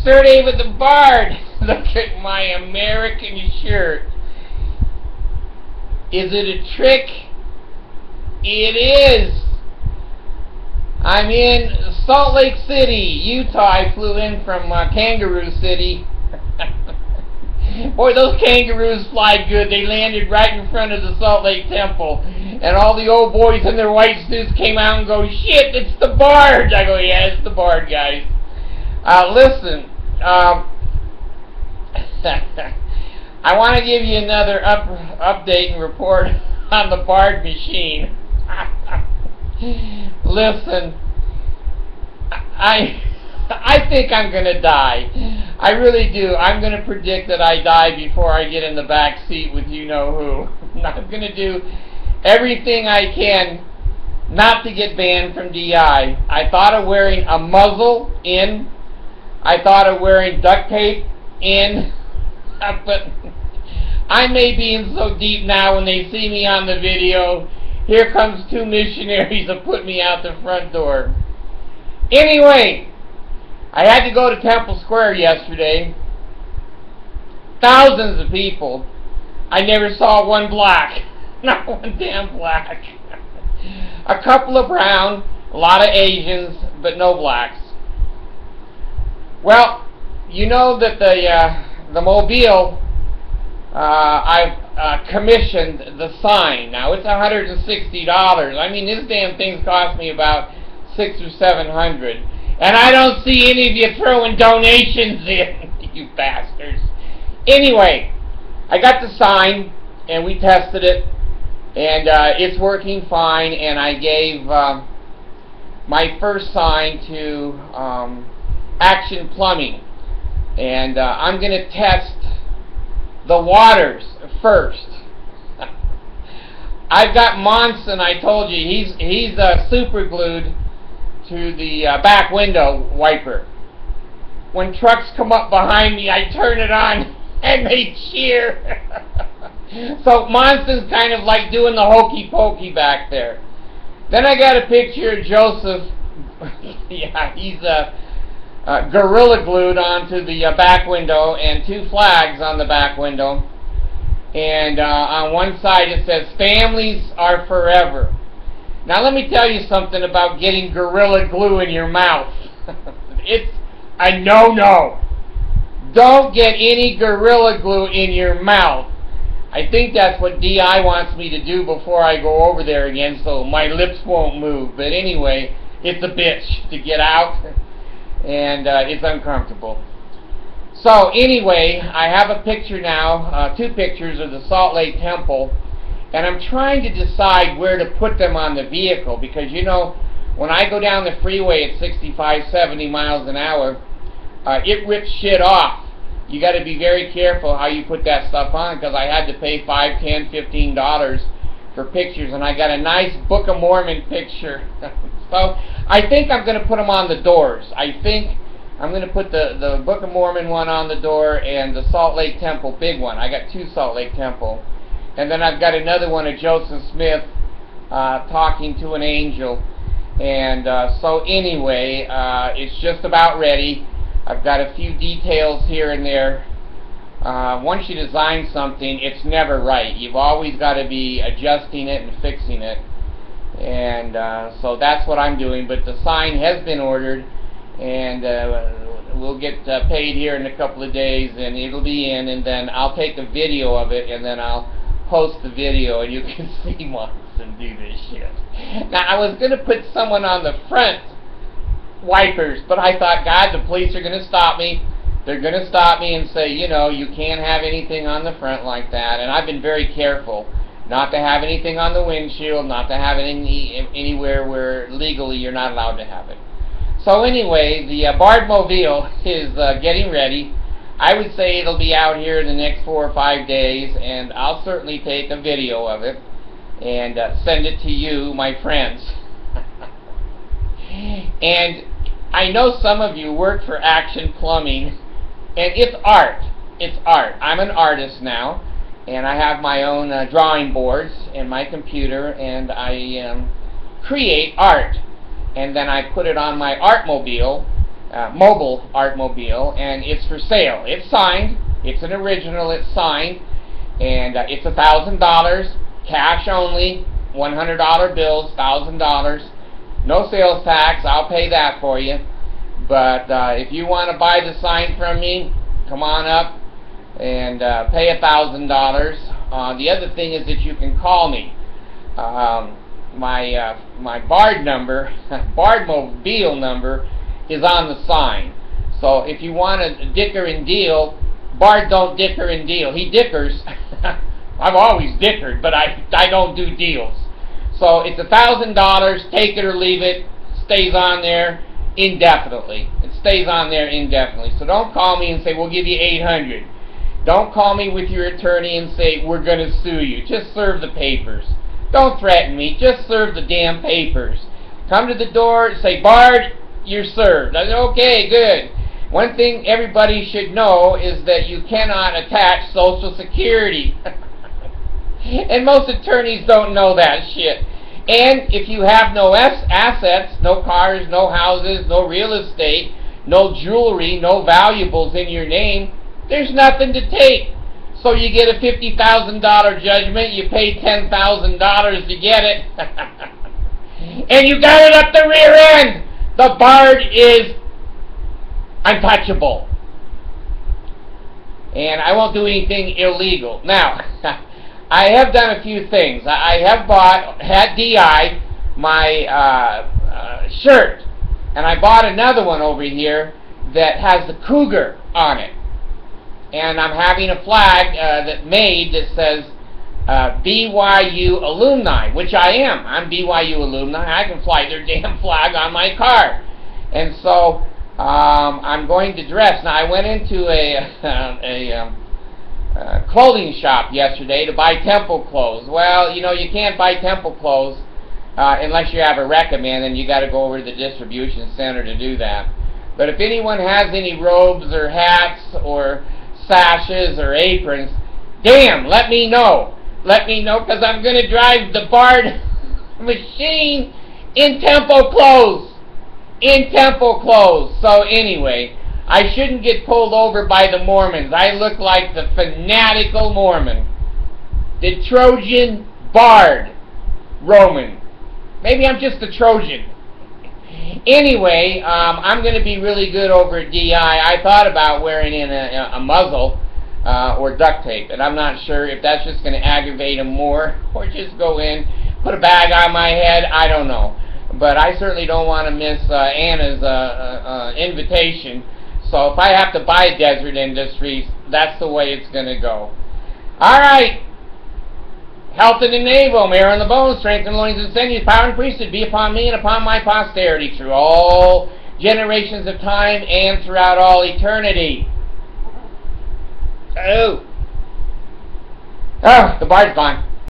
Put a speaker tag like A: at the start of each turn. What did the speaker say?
A: Sir David the Bard, look at my American shirt. Is it a trick? It is. I'm in Salt Lake City, Utah. I flew in from Kangaroo City. Boy, those kangaroos fly good. They landed right in front of the Salt Lake Temple. And all the old boys in their white suits came out and go, shit, it's the Bard. I go, yeah, it's the Bard, guys. Listen, I want to give you another update and report on the Bard machine. Listen, I think I'm going to die. I really do. I'm going to predict that I die before I get in the back seat with you-know-who. I'm going to do everything I can not to get banned from DI. I thought of wearing a muzzle in. I thought of wearing duct tape in. But I may be in so deep now when they see me on the video, here comes two missionaries to put me out the front door. Anyway, I had to go to Temple Square yesterday. Thousands of people. I never saw one black. Not one damn black. A couple of brown, a lot of Asians, but no blacks. Well, you know that the Mobile, I've commissioned the sign. Now it's $160. I mean, this damn thing's cost me about $600 or $700, and I don't see any of you throwing donations in, you bastards. Anyway, I got the sign, and we tested it, and it's working fine. And I gave my first sign to Action Plumbing, and I'm going to test the waters first. I've got Monson. I told you he's super glued to the back window wiper. When trucks come up behind me, I turn it on and they cheer. So Monson's kind of like doing the hokey pokey back there. Then I got a picture of Joseph. Yeah, he's gorilla glued onto the back window, and two flags on the back window. And on one side it says, "Families are forever." Now let me tell you something about getting gorilla glue in your mouth. It's a no-no. Don't get any gorilla glue in your mouth. I think that's what DI wants me to do before I go over there again, so my lips won't move. But anyway, it's a bitch to get out, and it's uncomfortable. So anyway, I have a picture now, two pictures of the Salt Lake Temple, and I'm trying to decide where to put them on the vehicle, because you know, when I go down the freeway at 65, 70 miles an hour, it rips shit off. You got to be very careful how you put that stuff on, because I had to pay $5, $10, $15 for pictures, and I got a nice Book of Mormon picture. So I think I'm going to put them on the doors. I think I'm going to put the Book of Mormon one on the door and the Salt Lake Temple big one. I got two Salt Lake Temple. And then I've got another one of Joseph Smith talking to an angel. And so anyway, it's just about ready. I've got a few details here and there. Once you design something, it's never right. You've always got to be adjusting it and fixing it. And so that's what I'm doing. But the sign has been ordered, and we'll get paid here in a couple of days, and it'll be in, and then I'll take a video of it, and then I'll post the video, and you can see Monson do this shit. Now, I was going to put someone on the front wipers, but I thought, God, the police are going to stop me. They're going to stop me and say, you know, you can't have anything on the front like that. And I've been very careful not to have anything on the windshield, not to have it anywhere where legally you're not allowed to have it. So anyway, the Bard Mobile is getting ready. I would say it'll be out here in the next 4 or 5 days, and I'll certainly take a video of it and send it to you, my friends. And I know some of you work for Action Plumbing, and it's art. It's art. I'm an artist now, and I have my own drawing boards and my computer, and I create art. And then I put it on my Artmobile, mobile Artmobile, and it's for sale. It's signed. It's an original. It's signed, and it's $1,000 cash only. $100 bills, $1,000. No sales tax. I'll pay that for you. But if you want to buy the sign from me, come on up and pay $1,000. The other thing is that you can call me. My Bard number, Bardmobile number, is on the sign. So if you want to dicker and deal, Bard don't dicker and deal. He dickers. I've always dickered, but I don't do deals. So it's $1,000. Take it or leave it. Stays on there indefinitely. It stays on there indefinitely. So don't call me and say we'll give you $800. Don't call me with your attorney and say we're going to sue you. Just serve the papers. Don't threaten me. Just serve the damn papers. Come to the door and say, Bard, you're served. I said, okay, good. One thing everybody should know is that you cannot attach Social Security. And most attorneys don't know that shit. And if you have no assets, no cars, no houses, no real estate, no jewelry, no valuables in your name, there's nothing to take. So you get a $50,000 judgment, you pay $10,000 to get it, and you got it up the rear end. The Bard is untouchable. And I won't do anything illegal. Now, I have done a few things. I have had DI my shirt, and I bought another one over here that has the cougar on it. And I'm having a flag that says BYU alumni, which I am. I'm BYU alumni. I can fly their damn flag on my car. And so I'm going to dress. Now, I went into a clothing shop yesterday to buy temple clothes. Well, you can't buy temple clothes unless you have a recommend, and you got to go over to the distribution center to do that. But if anyone has any robes or hats or sashes or aprons, damn, let me know. Let me know, because I'm going to drive the Bard machine in temple clothes. In temple clothes. So anyway, I shouldn't get pulled over by the Mormons. I look like the fanatical Mormon. The Trojan Bard Roman. Maybe I'm just a Trojan. Anyway, I'm going to be really good over at DI. I thought about wearing in a muzzle or duct tape, and I'm not sure if that's just going to aggravate them more, or just go in, put a bag on my head. I don't know. But I certainly don't want to miss Anna's invitation. So if I have to buy Desert Industries, that's the way it's going to go. All right. Health in the navel, marrow in the bones, strength in the loins and sinews, power and priesthood be upon me and upon my posterity through all generations of time and throughout all eternity. Oh, the Bard's gone.